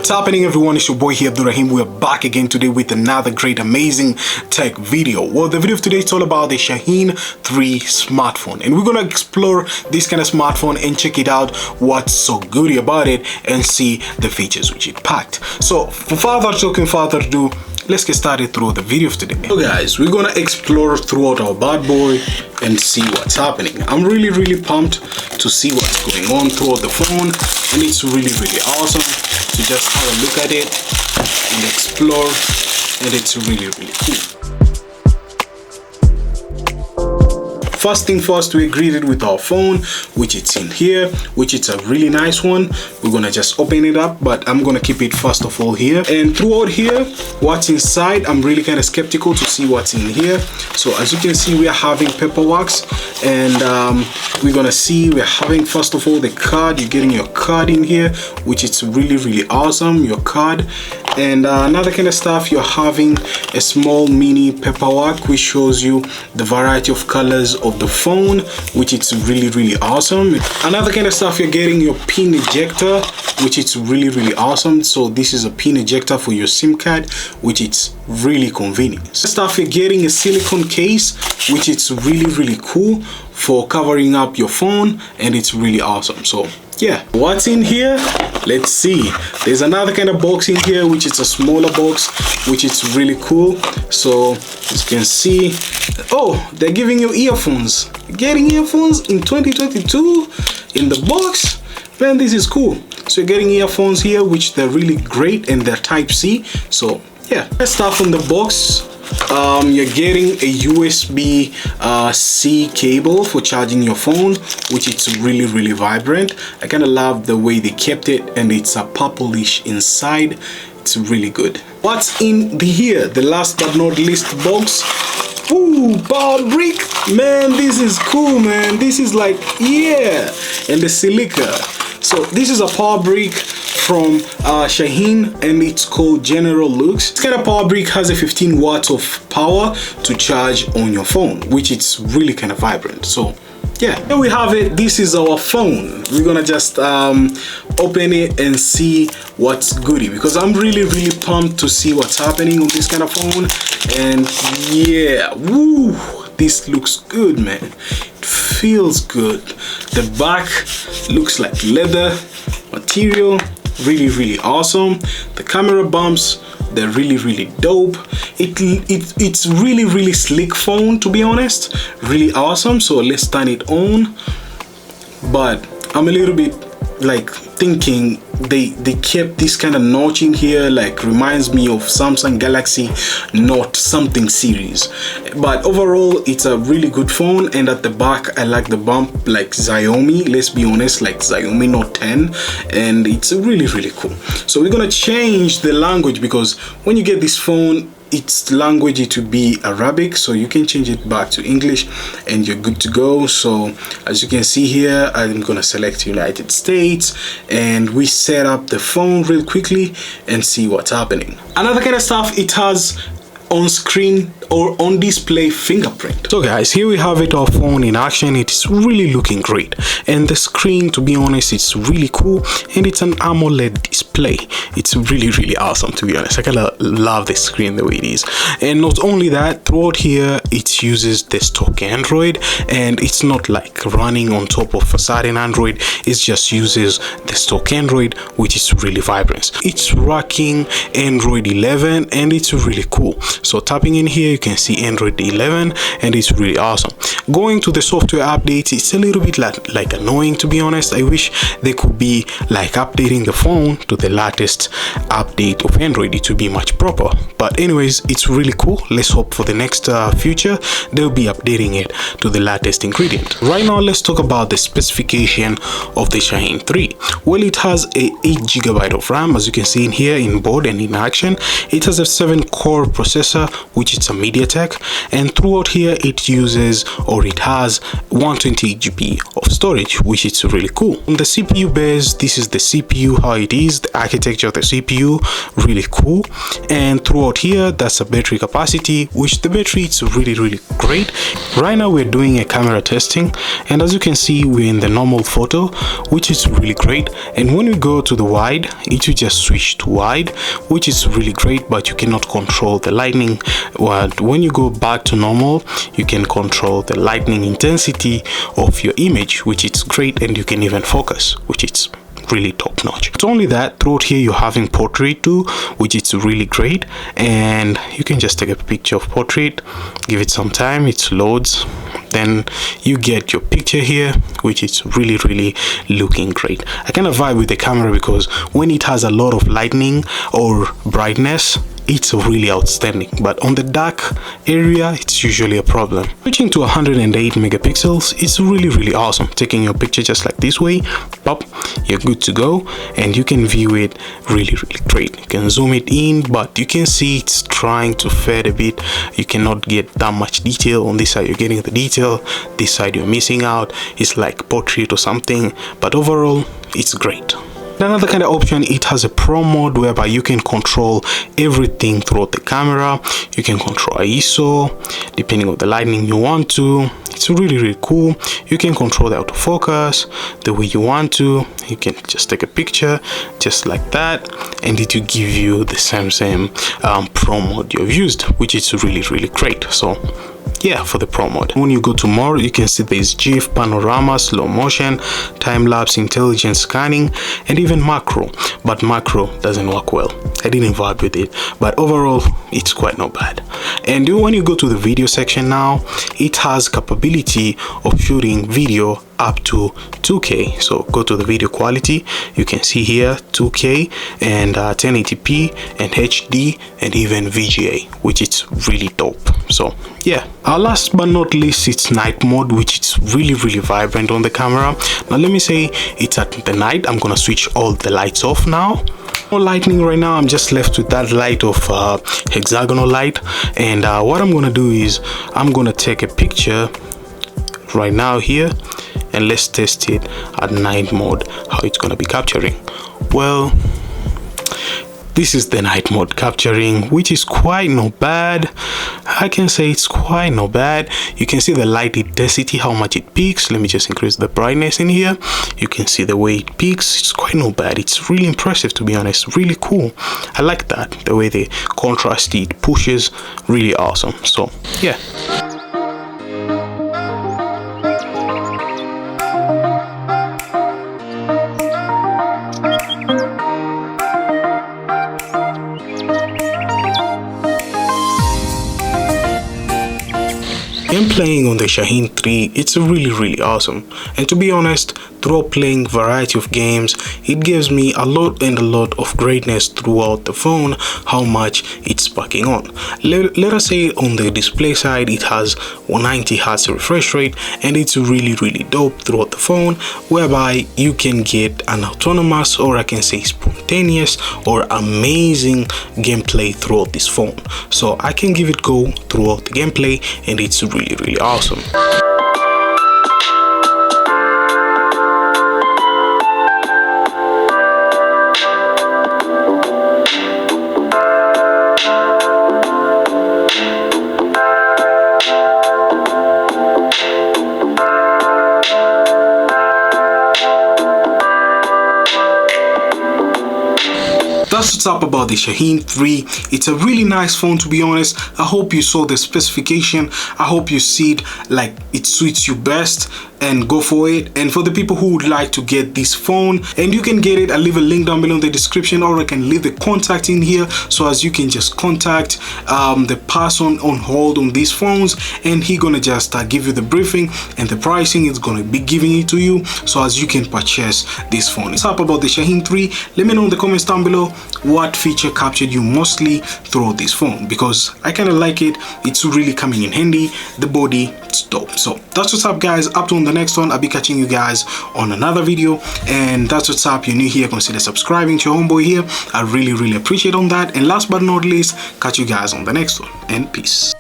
What's happening, everyone? It's your boy here, Abdurrahim. We're back again today with another great, amazing tech video. Well, the video of today is all about the Shahin 3 smartphone, and we're gonna explore this kind of smartphone and check it out, what's so good about it, and see the features which it packed. So, without further ado, let's get started through the video of today. So guys, we're gonna explore throughout our bad boy and see what's happening. I'm really pumped to see what's going on throughout the phone, and it's really awesome to just have a look at it and explore, and it's really cool. First thing first, we're greeted with our phone, which it's in here, which it's a really nice one. We're gonna just open it up, but I'm gonna keep it first of all here. And throughout here, what's inside, I'm really kind of skeptical to see what's in here. So as you can see, we are having paperwork, and we're gonna see we're having first of all the card. You're getting your card in here, which is really awesome, your card. And another kind of stuff, you're having a small mini paperwork which shows you the variety of colors of the phone, which is really awesome. Another kind of stuff, you're getting your pin ejector, which is really awesome. So this is a pin ejector for your SIM card, which is really convenient. Stuff, you're getting a silicone case, which is really cool for covering up your phone, and it's really awesome. So yeah, what's in here? Let's see. There's another kind of box in here, which is a smaller box, which is really cool. So as you can see, oh, they're giving you earphones. You're getting earphones in 2022 in the box. Man, this is cool. So you're getting earphones here, which they're really great, and they're Type-C. So yeah, let's start from the box. You're getting a USB-C cable for charging your phone, which is really vibrant. I kind of love the way they kept it, and it's a purplish inside. It's really good. What's in here? The last but not least box. Ooh, power brick. Man, this is cool, man. This is like, yeah, and the silica. So this is a power brick from Shahin, and it's called General Lux. This kind of power brick has a 15 watts of power to charge on your phone, which is really kind of vibrant. So yeah, here we have it. This is our phone. We're gonna just open it and see what's goody, because I'm really pumped to see what's happening on this kind of phone. And yeah, woo, this looks good, man. It feels good. The back looks like leather material, really awesome. The camera bumps, they're really dope. It's really slick phone, to be honest. Really awesome. So let's turn it on. But I'm a little bit like thinking they kept this kind of notch in here, like reminds me of Samsung Galaxy Note something series. But overall, it's a really good phone. And at the back, I like the bump, like Xiaomi, let's be honest, like Xiaomi Note 10, and it's really cool. So we're gonna change the language, because when you get this phone, its language it to be Arabic, so you can change it back to English and you're good to go. So as you can see here, I'm gonna select United States, and we set up the phone real quickly and see what's happening. Another kind of stuff, it has on screen or on display fingerprint. So guys, here we have it, our phone in action. It's really looking great, and the screen, to be honest, it's really cool, and it's an AMOLED display. It's really awesome, to be honest. I kind of love the screen the way it is. And not only that, throughout here it uses the stock Android, and it's not like running on top of a certain Android. It just uses the stock Android, which is really vibrant. It's rocking Android 11, and it's really cool. So tapping in here, you can see Android 11, and it's really awesome. Going to the software updates, it's a little bit like annoying, to be honest. I wish they could be like updating the phone to the latest update of Android. It would be much proper. But anyways, it's really cool. Let's hope for the next future they'll be updating it to the latest ingredient. Right now, let's talk about the specification of the Shahin 3. Well, it has a 8GB of RAM, as you can see in here in board and in action. It has a 7-core processor, which is a MediaTek, and throughout here it uses, or it has 128GB of storage, which is really cool. On the CPU base, this is the CPU how it is. The architecture of the CPU, really cool. And throughout here, that's a battery capacity, which the battery is really great. Right now we're doing a camera testing, and as you can see, we're in the normal photo, which is really great. And when we go to the wide, it will just switch to wide, which is really great, but you cannot control the lighting. But when you go back to normal, you can control the lighting intensity of your image, which is great, and you can even focus, which is really top notch. It's only that throughout here you're having portrait too, which is really great, and you can just take a picture of portrait, give it some time, it loads, then you get your picture here, which is really looking great. I kind of vibe with the camera because when it has a lot of lightning or brightness, it's really outstanding, but on the dark area it's usually a problem. Switching to 108 megapixels, it's really awesome. Taking your picture just like this way, pop, you're good to go, and you can view it really great. You can zoom it in, but you can see it's trying to fade a bit. You cannot get that much detail. On this side you're getting the detail, this side you're missing out. It's like portrait or something, but overall it's great. Another kind of option, it has a pro mode whereby you can control everything throughout the camera. You can control ISO depending on the lighting you want to. It's really cool. You can control the autofocus the way you want to. You can just take a picture just like that, and it will give you the same pro mode you've used, which is really great. So yeah, for the pro mode. When you go to more, you can see there's GIF, panorama, slow motion, time-lapse, intelligent scanning, and even macro. But macro doesn't work well. I didn't vibe with it, but overall it's quite not bad. And when you go to the video section now, it has capability of shooting video up to 2K. So go to the video quality, you can see here 2K and 1080p and HD and even VGA, which is really dope. So yeah, last but not least, it's night mode, which is really vibrant on the camera. Now let me say it's at the night. I'm gonna switch all the lights off now. No lighting right now, I'm just left with that light of hexagonal light. And what I'm gonna do is I'm gonna take a picture right now here, and let's test it at night mode, how it's gonna be capturing. Well, this is the night mode capturing, which is quite not bad. I can say it's quite not bad. You can see the light intensity, how much it peaks. Let me just increase the brightness in here. You can see the way it peaks. It's quite not bad. It's really impressive, to be honest. Really cool. I like that, the way the contrast it pushes, really awesome. So yeah. Game playing on the Shahin 3, it's really awesome, and to be honest, throughout playing variety of games, it gives me a lot of greatness throughout the phone, how much it's packing on. Let us say on the display side, it has 190 Hz refresh rate, and it's really dope throughout the phone, whereby you can get an autonomous, or I can say spontaneous or amazing gameplay throughout this phone. So I can give it go throughout the gameplay, and it's really awesome. That's what's up about the Shahin 3. It's a really nice phone, to be honest. I hope you saw the specification. I hope you see it like it suits you best, and go for it. And for the people who would like to get this phone, and you can get it, I'll leave a link down below in the description, or I can leave the contact in here, so as you can just contact the person on hold on these phones, and he gonna just give you the briefing and the pricing. It's gonna be giving it to you, so as you can purchase this phone. It's up about the Shahin 3. Let me know in the comments down below what feature captured you mostly throughout this phone, because I kind of like it. It's really coming in handy. The body, it's dope. So that's what's up, guys. Up to on the next one, I'll be catching you guys on another video. And that's what's up. You're new here, consider subscribing to your homeboy here. I really appreciate on that. And last but not least, catch you guys on the next one, and peace.